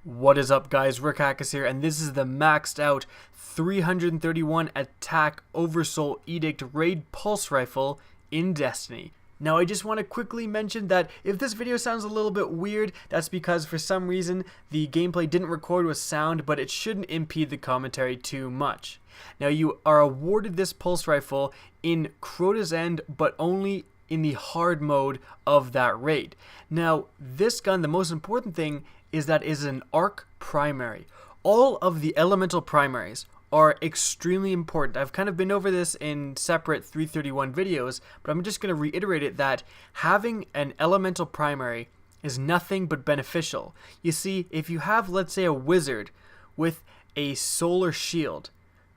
What is up, guys? Rick Hackus here, and this is the maxed out 331 attack Oversoul Edict raid pulse rifle in Destiny. Now, I just want to quickly mention that if this video sounds a little bit weird, that's because for some reason the gameplay didn't record with sound, but it shouldn't impede the commentary too much. Now, you are awarded this pulse rifle in Crota's End, but only in the hard mode of that raid. Now, this gun, the most important thing is that it is an arc primary. All of the elemental primaries are extremely important. I've kind of been over this in separate 331 videos, but I'm just going to reiterate it that having an elemental primary is nothing but beneficial. You see, if you have, let's say, a wizard with a solar shield,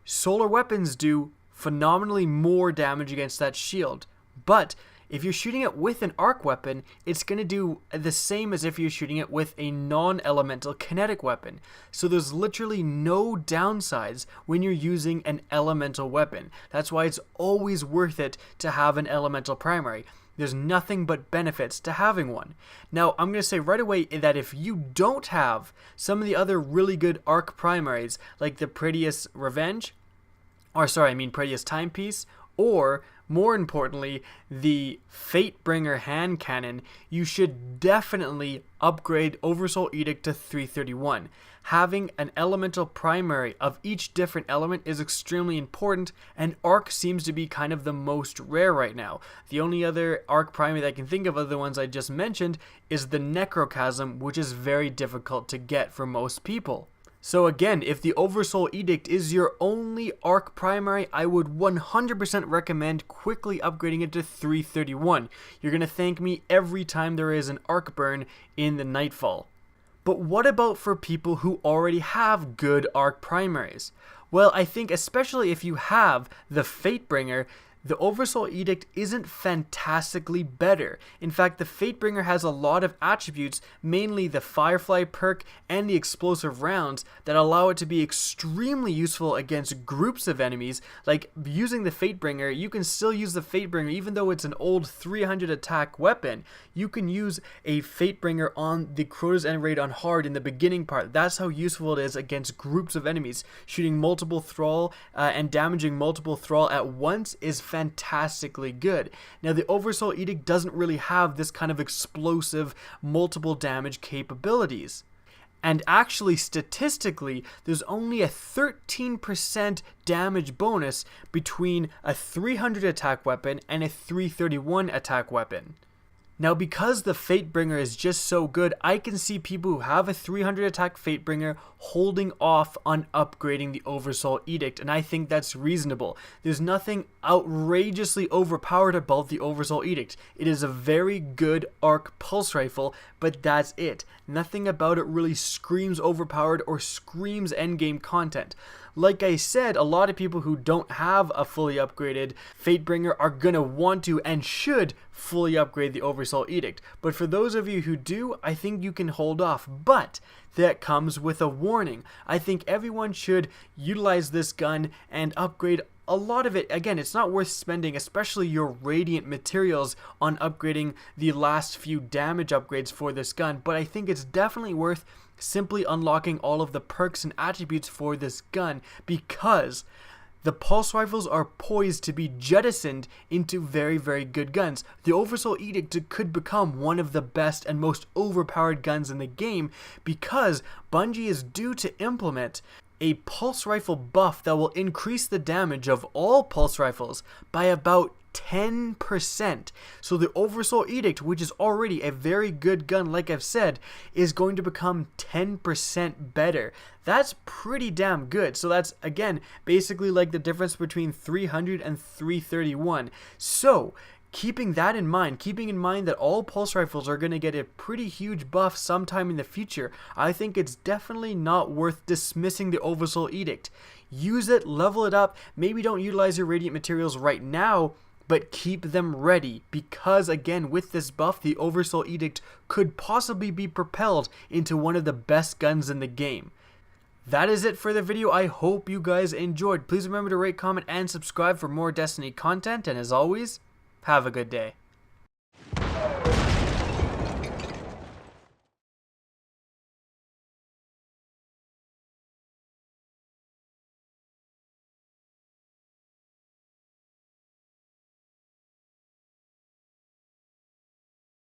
solar weapons do phenomenally more damage against that shield, but if you're shooting it with an arc weapon, it's going to do the same as if you're shooting it with a non-elemental kinetic weapon. So there's literally no downsides when you're using an elemental weapon. That's why it's always worth it to have an elemental primary. There's nothing but benefits to having one. Now, I'm going to say right away that if you don't have some of the other really good arc primaries, like the Prettiest Prettiest Timepiece, or more importantly, the Fatebringer hand cannon, you should definitely upgrade Oversoul Edict to 331. Having an elemental primary of each different element is extremely important, and arc seems to be kind of the most rare right now. The only other arc primary that I can think of, other ones I just mentioned, is the Necrochasm, which is very difficult to get for most people. So again, if the Oversoul Edict is your only arc primary, I would 100% recommend quickly upgrading it to 331. You're going to thank me every time there is an arc burn in the Nightfall. But what about for people who already have good arc primaries? Well, I think especially if you have the Fatebringer, the Oversoul Edict isn't fantastically better. In fact, the Fatebringer has a lot of attributes, mainly the Firefly perk and the explosive rounds, that allow it to be extremely useful against groups of enemies. Like, using the Fatebringer, you can still use the Fatebringer even though it's an old 300 attack weapon. You can use a Fatebringer on the Crota's End raid on hard in the beginning part. That's how useful it is against groups of enemies. Shooting multiple Thrall and damaging multiple Thrall at once is fantastically good. Now, the Oversoul Edict doesn't really have this kind of explosive multiple damage capabilities. And actually, statistically, there's only a 13% damage bonus between a 300 attack weapon and a 331 attack weapon. Now, because the Fatebringer is just so good, I can see people who have a 300 attack Fatebringer holding off on upgrading the Oversoul Edict, and I think that's reasonable. There's nothing outrageously overpowered about the Oversoul Edict. It is a very good arc pulse rifle, but that's it. Nothing about it really screams overpowered or screams endgame content. Like I said, a lot of people who don't have a fully upgraded Fatebringer are gonna want to and should fully upgrade the Oversoul Edict. But for those of you who do, I think you can hold off. But that comes with a warning. I think everyone should utilize this gun and upgrade a lot of it. Again, it's not worth spending, especially your radiant materials, on upgrading the last few damage upgrades for this gun, but I think it's definitely worth simply unlocking all of the perks and attributes for this gun, because the pulse rifles are poised to be jettisoned into very, very good guns. The Oversoul Edict could become one of the best and most overpowered guns in the game, because Bungie is due to implement a pulse rifle buff that will increase the damage of all pulse rifles by about 10%. So the Oversoul Edict, which is already a very good gun, like I've said, is going to become 10% better. That's pretty damn good. So that's, again, basically like the difference between 300 and 331. So keeping that in mind, keeping in mind that all pulse rifles are going to get a pretty huge buff sometime in the future, I think it's definitely not worth dismissing the Oversoul Edict. Use it, level it up, maybe don't utilize your radiant materials right now, but keep them ready, because again, with this buff, the Oversoul Edict could possibly be propelled into one of the best guns in the game. That is it for the video. I hope you guys enjoyed. Please remember to rate, comment, and subscribe for more Destiny content, and as always, have a good day.